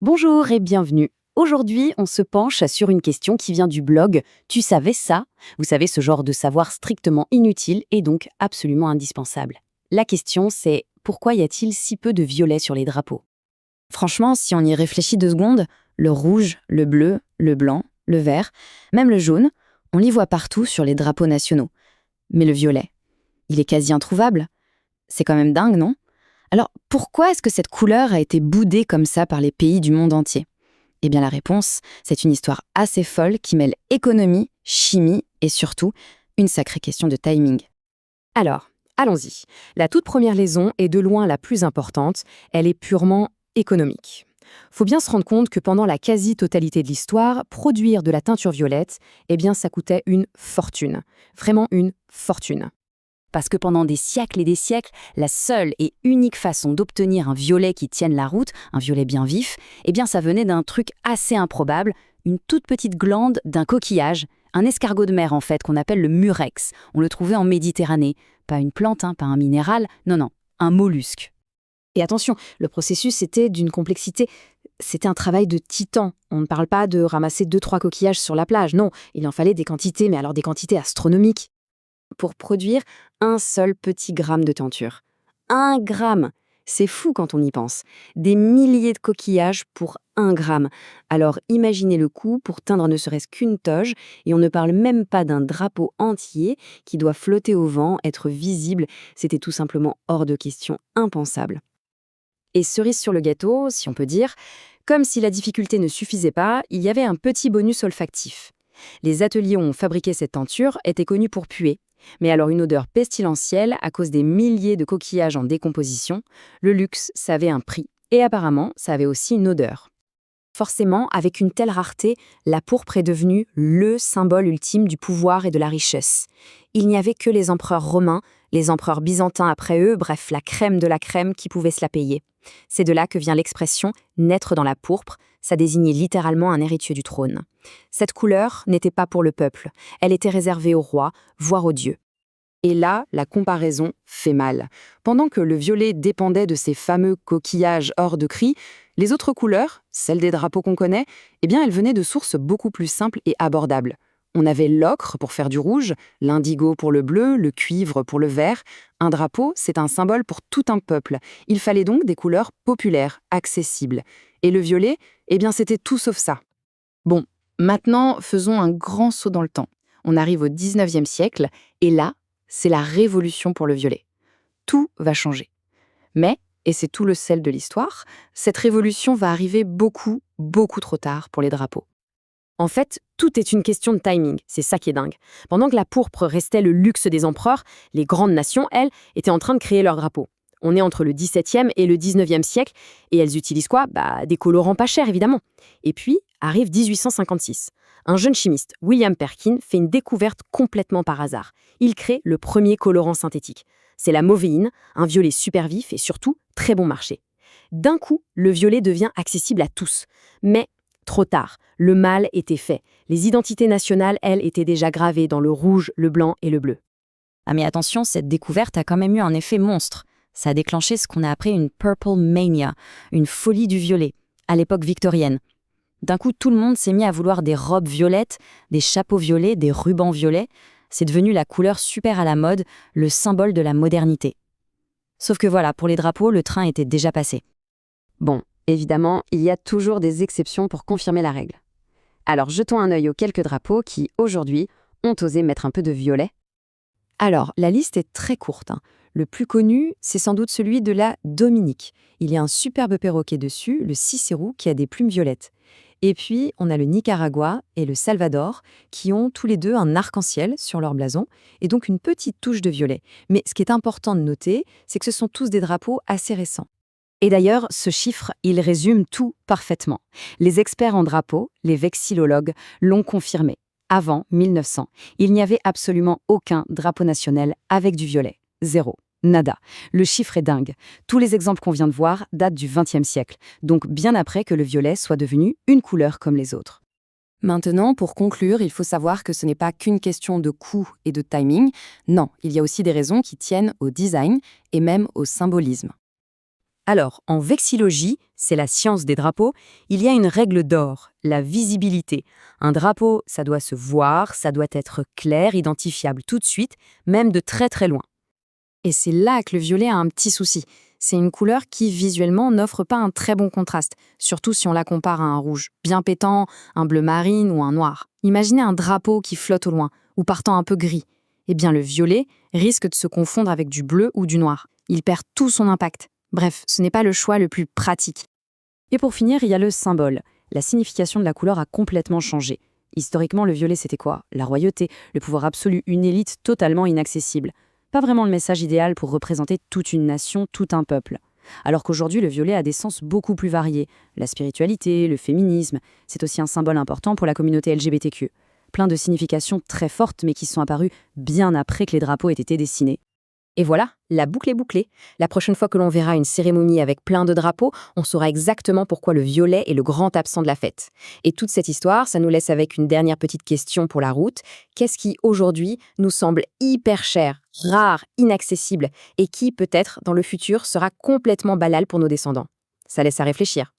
Bonjour et bienvenue. Aujourd'hui, on se penche sur une question qui vient du blog Tu savais ça? Vous savez, ce genre de savoir strictement inutile et donc absolument indispensable. La question, c'est pourquoi y a-t-il si peu de violets sur les drapeaux? Franchement, si on y réfléchit 2 secondes, le rouge, le bleu, le blanc, le vert, même le jaune, on l'y voit partout sur les drapeaux nationaux. Mais le violet, il est quasi introuvable. C'est quand même dingue, non? Alors, pourquoi est-ce que cette couleur a été boudée comme ça par les pays du monde entier? Eh bien la réponse, c'est une histoire assez folle qui mêle économie, chimie et surtout une sacrée question de timing. Alors, allons-y. La toute première raison est de loin la plus importante, elle est purement économique. Faut bien se rendre compte que pendant la quasi-totalité de l'histoire, produire de la teinture violette, eh bien ça coûtait une fortune. Vraiment une fortune. Parce que pendant des siècles et des siècles, la seule et unique façon d'obtenir un violet qui tienne la route, un violet bien vif, eh bien ça venait d'un truc assez improbable, une toute petite glande d'un coquillage, un escargot de mer en fait, qu'on appelle le murex. On le trouvait en Méditerranée. Pas une plante, pas un minéral, non, un mollusque. Et attention, le processus était d'une complexité. C'était un travail de titan. On ne parle pas de ramasser 2-3 coquillages sur la plage, non. Il en fallait des quantités, mais alors des quantités astronomiques. Pour produire un seul petit gramme de teinture. 1 gramme! C'est fou quand on y pense. Des milliers de coquillages pour 1 gramme. Alors imaginez le coût pour teindre ne serait-ce qu'une toge, et on ne parle même pas d'un drapeau entier qui doit flotter au vent, être visible. C'était tout simplement hors de question, impensable. Et cerise sur le gâteau, si on peut dire, comme si la difficulté ne suffisait pas, il y avait un petit bonus olfactif. Les ateliers où on fabriquait cette teinture étaient connus pour puer. Mais alors une odeur pestilentielle à cause des milliers de coquillages en décomposition, le luxe, ça avait un prix. Et apparemment, ça avait aussi une odeur. Forcément, avec une telle rareté, la pourpre est devenue le symbole ultime du pouvoir et de la richesse. Il n'y avait que les empereurs romains, les empereurs byzantins après eux, bref, la crème de la crème qui pouvait se la payer. C'est de là que vient l'expression « naître dans la pourpre », ça désignait littéralement un héritier du trône. Cette couleur n'était pas pour le peuple, elle était réservée aux rois, voire aux dieux. Et là, la comparaison fait mal. Pendant que le violet dépendait de ces fameux coquillages hors de cri, les autres couleurs, celles des drapeaux qu'on connaît, eh bien elles venaient de sources beaucoup plus simples et abordables. On avait l'ocre pour faire du rouge, l'indigo pour le bleu, le cuivre pour le vert. Un drapeau, c'est un symbole pour tout un peuple. Il fallait donc des couleurs populaires, accessibles. Et le violet, eh bien c'était tout sauf ça. Bon, maintenant faisons un grand saut dans le temps. On arrive au 19e siècle et là, c'est la révolution pour le violet. Tout va changer. Mais, et c'est tout le sel de l'histoire, cette révolution va arriver beaucoup, beaucoup trop tard pour les drapeaux. En fait, tout est une question de timing, c'est ça qui est dingue. Pendant que la pourpre restait le luxe des empereurs, les grandes nations, elles, étaient en train de créer leurs drapeaux. On est entre le XVIIe et le XIXe siècle, et elles utilisent quoi? Des colorants pas chers, évidemment. Et puis, arrive 1856. Un jeune chimiste, William Perkin, fait une découverte complètement par hasard. Il crée le premier colorant synthétique. C'est la mauvéine, un violet super vif et surtout très bon marché. D'un coup, le violet devient accessible à tous. Mais trop tard, le mal était fait. Les identités nationales, elles, étaient déjà gravées dans le rouge, le blanc et le bleu. Ah mais attention, cette découverte a quand même eu un effet monstre. Ça a déclenché ce qu'on a appelé une Purple Mania, une folie du violet, à l'époque victorienne. D'un coup, tout le monde s'est mis à vouloir des robes violettes, des chapeaux violets, des rubans violets. C'est devenu la couleur super à la mode, le symbole de la modernité. Sauf que voilà, pour les drapeaux, le train était déjà passé. Bon, évidemment, il y a toujours des exceptions pour confirmer la règle. Alors jetons un œil aux quelques drapeaux qui, aujourd'hui, ont osé mettre un peu de violet. Alors, la liste est très courte. Le plus connu, c'est sans doute celui de la Dominique. Il y a un superbe perroquet dessus, le Cicérou, qui a des plumes violettes. Et puis, on a le Nicaragua et le Salvador, qui ont tous les deux un arc-en-ciel sur leur blason, et donc une petite touche de violet. Mais ce qui est important de noter, c'est que ce sont tous des drapeaux assez récents. Et d'ailleurs, ce chiffre, il résume tout parfaitement. Les experts en drapeaux, les vexillologues, l'ont confirmé. Avant 1900, il n'y avait absolument aucun drapeau national avec du violet. Zéro. Nada. Le chiffre est dingue. Tous les exemples qu'on vient de voir datent du XXe siècle, donc bien après que le violet soit devenu une couleur comme les autres. Maintenant, pour conclure, il faut savoir que ce n'est pas qu'une question de coût et de timing. Non, il y a aussi des raisons qui tiennent au design et même au symbolisme. Alors, en vexillologie, c'est la science des drapeaux, il y a une règle d'or, la visibilité. Un drapeau, ça doit se voir, ça doit être clair, identifiable tout de suite, même de très très loin. Et c'est là que le violet a un petit souci. C'est une couleur qui, visuellement, n'offre pas un très bon contraste, surtout si on la compare à un rouge bien pétant, un bleu marine ou un noir. Imaginez un drapeau qui flotte au loin, ou partant un peu gris. Eh bien, le violet risque de se confondre avec du bleu ou du noir. Il perd tout son impact. Bref, ce n'est pas le choix le plus pratique. Et pour finir, il y a le symbole. La signification de la couleur a complètement changé. Historiquement, le violet, c'était quoi? La royauté, le pouvoir absolu, une élite totalement inaccessible. Pas vraiment le message idéal pour représenter toute une nation, tout un peuple. Alors qu'aujourd'hui, le violet a des sens beaucoup plus variés. La spiritualité, le féminisme, c'est aussi un symbole important pour la communauté LGBTQ. Plein de significations très fortes, mais qui sont apparues bien après que les drapeaux aient été dessinés. Et voilà, la boucle est bouclée. La prochaine fois que l'on verra une cérémonie avec plein de drapeaux, on saura exactement pourquoi le violet est le grand absent de la fête. Et toute cette histoire, ça nous laisse avec une dernière petite question pour la route. Qu'est-ce qui, aujourd'hui, nous semble hyper cher, rare, inaccessible, et qui, peut-être, dans le futur, sera complètement banal pour nos descendants? Ça laisse à réfléchir.